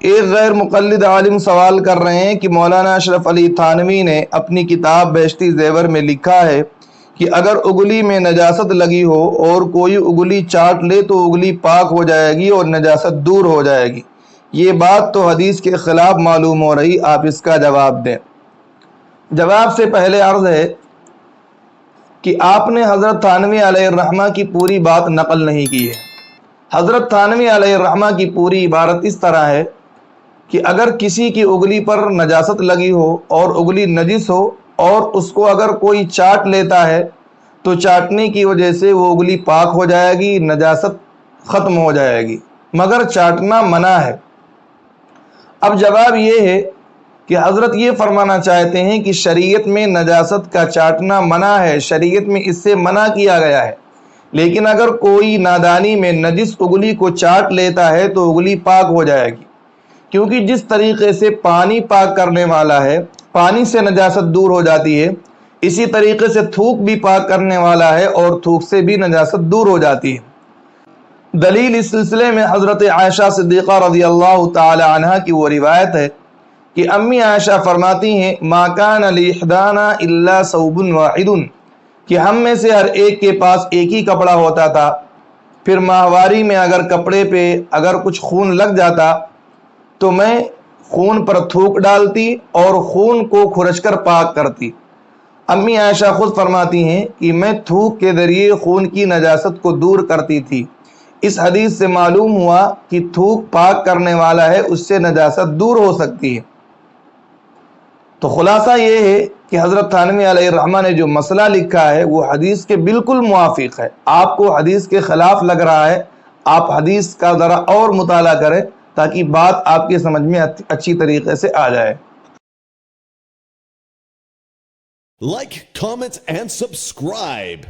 ایک غیر مقلد عالم سوال کر رہے ہیں کہ مولانا اشرف علی تھانوی نے اپنی کتاب بہشتی زیور میں لکھا ہے کہ اگر اگلی میں نجاست لگی ہو اور کوئی اگلی چاٹ لے تو اگلی پاک ہو جائے گی اور نجاست دور ہو جائے گی، یہ بات تو حدیث کے خلاف معلوم ہو رہی، آپ اس کا جواب دیں۔ جواب سے پہلے عرض ہے کہ آپ نے حضرت تھانوی علیہ الرحمہ کی پوری بات نقل نہیں کی ہے۔ حضرت تھانوی علیہ الرحمہ کی پوری عبارت اس طرح ہے کہ اگر کسی کی اگلی پر نجاست لگی ہو اور اگلی نجس ہو اور اس کو اگر کوئی چاٹ لیتا ہے تو چاٹنے کی وجہ سے وہ اگلی پاک ہو جائے گی، نجاست ختم ہو جائے گی، مگر چاٹنا منع ہے۔ اب جواب یہ ہے کہ حضرت یہ فرمانا چاہتے ہیں کہ شریعت میں نجاست کا چاٹنا منع ہے، شریعت میں اس سے منع کیا گیا ہے، لیکن اگر کوئی نادانی میں نجس اگلی کو چاٹ لیتا ہے تو اگلی پاک ہو جائے گی، کیونکہ جس طریقے سے پانی پاک کرنے والا ہے، پانی سے نجاست دور ہو جاتی ہے، اسی طریقے سے تھوک بھی پاک کرنے والا ہے اور تھوک سے بھی نجاست دور ہو جاتی ہے۔ دلیل اس سلسلے میں حضرت عائشہ صدیقہ رضی اللہ تعالی عنہ کی وہ روایت ہے کہ امی عائشہ فرماتی ہیں ما کان لإحدانا الا ثوب واحد، کہ ہم میں سے ہر ایک کے پاس ایک ہی کپڑا ہوتا تھا، پھر ماہواری میں اگر کپڑے پہ اگر کچھ خون لگ جاتا تو میں خون پر تھوک ڈالتی اور خون کو کھرچ کر پاک کرتی۔ امی عائشہ خود فرماتی ہیں کہ میں تھوک کے ذریعے خون کی نجاست کو دور کرتی تھی۔ اس حدیث سے معلوم ہوا کہ تھوک پاک کرنے والا ہے، اس سے نجاست دور ہو سکتی ہے۔ تو خلاصہ یہ ہے کہ حضرت تھانوی علیہ الرحمہ نے جو مسئلہ لکھا ہے وہ حدیث کے بالکل موافق ہے۔ آپ کو حدیث کے خلاف لگ رہا ہے، آپ حدیث کا ذرا اور مطالعہ کریں تاکہ بات آپ کے سمجھ میں اچھی طریقے سے آ جائے۔ Like, comment, and subscribe.